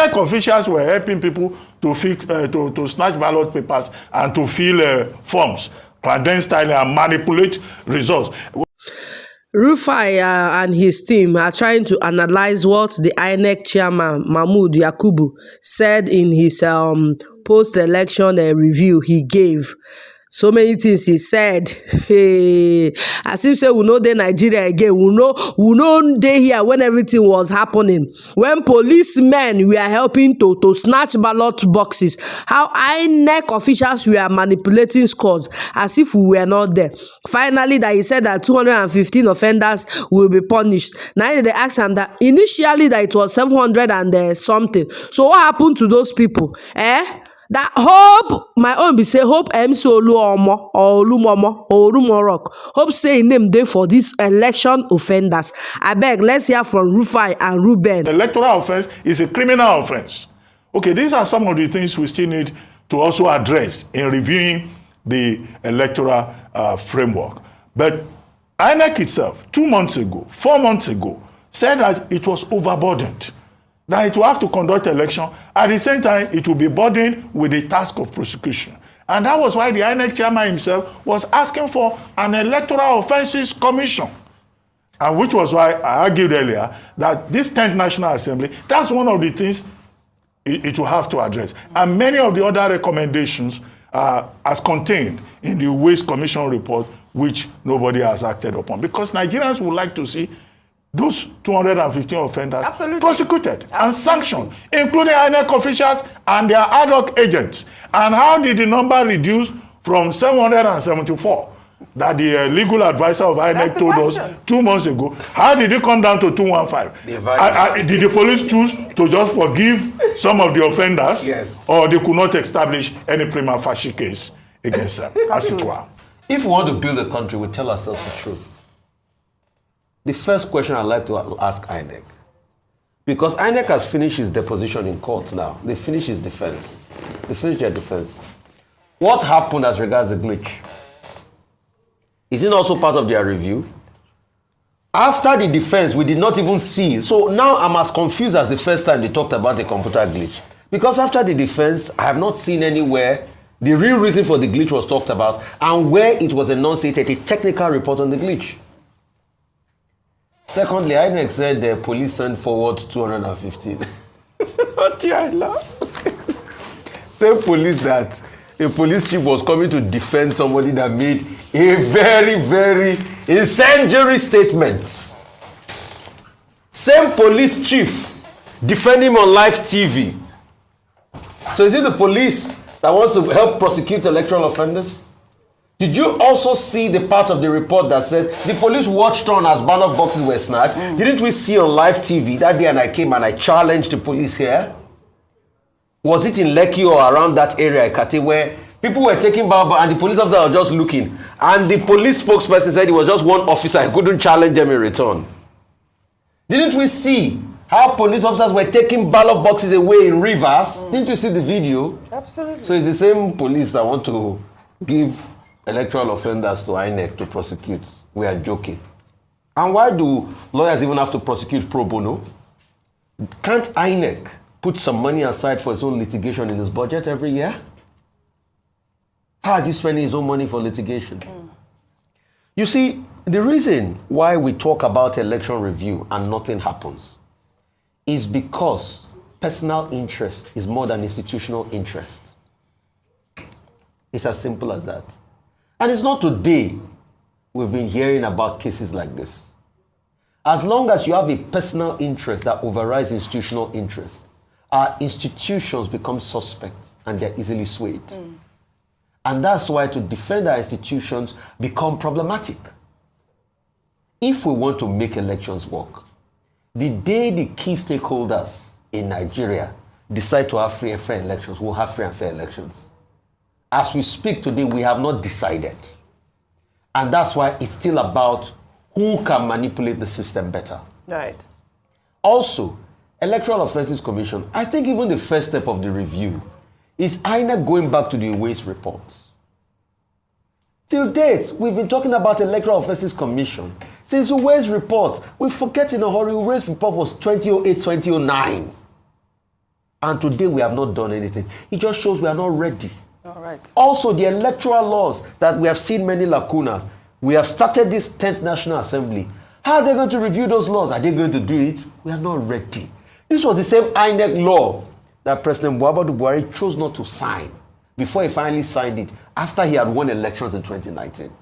INEC officials were helping people to fix, to snatch ballot papers and to fill forms clandestinely and manipulate results. Rufai and his team are trying to analyze what the Inec chairman, Mahmood Yakubu, said in his post-election review he gave. So many things he said. Hey, as if say we know the Nigeria again. We know they here when everything was happening. When policemen were helping to snatch ballot boxes. How INEC officials were manipulating scores as if we were not there. Finally, that he said that 215 offenders will be punished. Now they asked him that initially that it was 700 and something. So what happened to those people? That hope, my own be say hope MC Oluomo or Olumomo or Olumorok. Hope say name there for these election offenders. I beg, let's hear from Rufai and Reuben. The electoral offense is a criminal offense. Okay, these are some of the things we still need to also address in reviewing the electoral framework. But INEC itself, 2 months ago, 4 months ago, said that it was overburdened, that it will have to conduct election. At the same time, it will be burdened with the task of prosecution. And that was why the INEC chairman himself was asking for an electoral offenses commission. And which was why I argued earlier that this 10th National Assembly, that's one of the things it will have to address. And many of the other recommendations are as contained in the Waste Commission report, which nobody has acted upon. Because Nigerians would like to see those 215 offenders prosecuted and sanctioned, including INEC officials and their ad hoc agents. And how did the number reduce from 774 that the legal advisor of INEC told us 2 months ago? How did it come down to 215? Did the police choose to just forgive some of the offenders? Yes. Or they could not establish any prima facie case against them, as it were? If we want to build a country, we tell ourselves the truth. The first question I'd like to ask INEC, because INEC has finished his deposition in court now. They finished his defense. They finished their defense. What happened as regards the glitch? Is it also part of their review? After the defense, we did not even see. So now I'm as confused as the first time they talked about the computer glitch. Because after the defense, I have not seen anywhere the real reason for the glitch was talked about and where it was enunciated, a technical report on the glitch. Secondly, INEC said the police sent forward 215. I laugh. Same police that a police chief was coming to defend somebody that made a very, very incendiary statement. Same police chief defending him on live TV. So is it the police that wants to help prosecute electoral offenders? Did you also see the part of the report that said the police watched on as ballot boxes were snatched? Didn't we see on live TV that day and I came and I challenged the police here? Was it in Lekki or around that area, Ekate, where people were taking ballot and the police officer was just looking? And the police spokesperson said it was just one officer, he couldn't challenge them in return. Didn't we see how police officers were taking ballot boxes away in rivers? Didn't you see the video? Absolutely. So it's the same police that want to give electoral offenders to INEC to prosecute. We are joking. And why do lawyers even have to prosecute pro bono? Can't INEC put some money aside for its own litigation in its budget every year? How is he spending his own money for litigation? You see, the reason why we talk about election review and nothing happens is because personal interest is more than institutional interest. It's as simple as that. And it's not today we've been hearing about cases like this. As long as you have a personal interest that overrides institutional interest, our institutions become suspect and they're easily swayed. And that's why to defend our institutions become problematic. If we want to make elections work, the day the key stakeholders in Nigeria decide to have free and fair elections, we'll have free and fair elections. As we speak today, we have not decided. And that's why it's still about who can manipulate the system better. Right. Also, Electoral Offenses Commission, I think even the first step of the review is INEC going back to the Waste reports. Till date, we've been talking about Electoral Offenses Commission. Since the Waste report, we forget in a hurry, the Waste report was 2008, 2009. And today we have not done anything. It just shows we are not ready. All right. Also, the electoral laws that we have seen many lacunas. We have started this 10th National Assembly. How are they going to review those laws? Are they going to do it? We are not ready. This was the same Inec law that President Muhammadu Buhari chose not to sign before he finally signed it after he had won elections in 2019.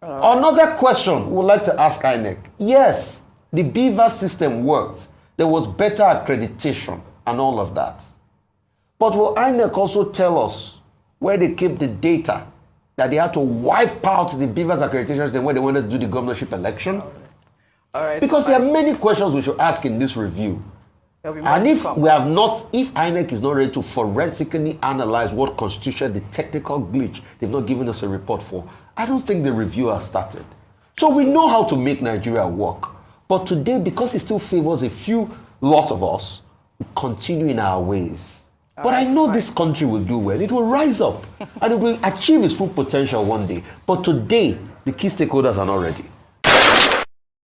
Another question we would like to ask Inec. Yes, the BVAS system worked. There was better accreditation and all of that. But will Inec also tell us where they keep the data that they had to wipe out the BVAS accreditation system when they wanted to do the governorship election? All right. Because there are many questions we should ask in this review. And if INEC is not ready to forensically analyze what constituted the technical glitch they've not given us a report for, I don't think the review has started. So we know how to make Nigeria work. But today, because it still favors a few lots of us, we continue in our ways. But I know this country will do well. It will rise up and it will achieve its full potential one day. But today, the key stakeholders are not ready.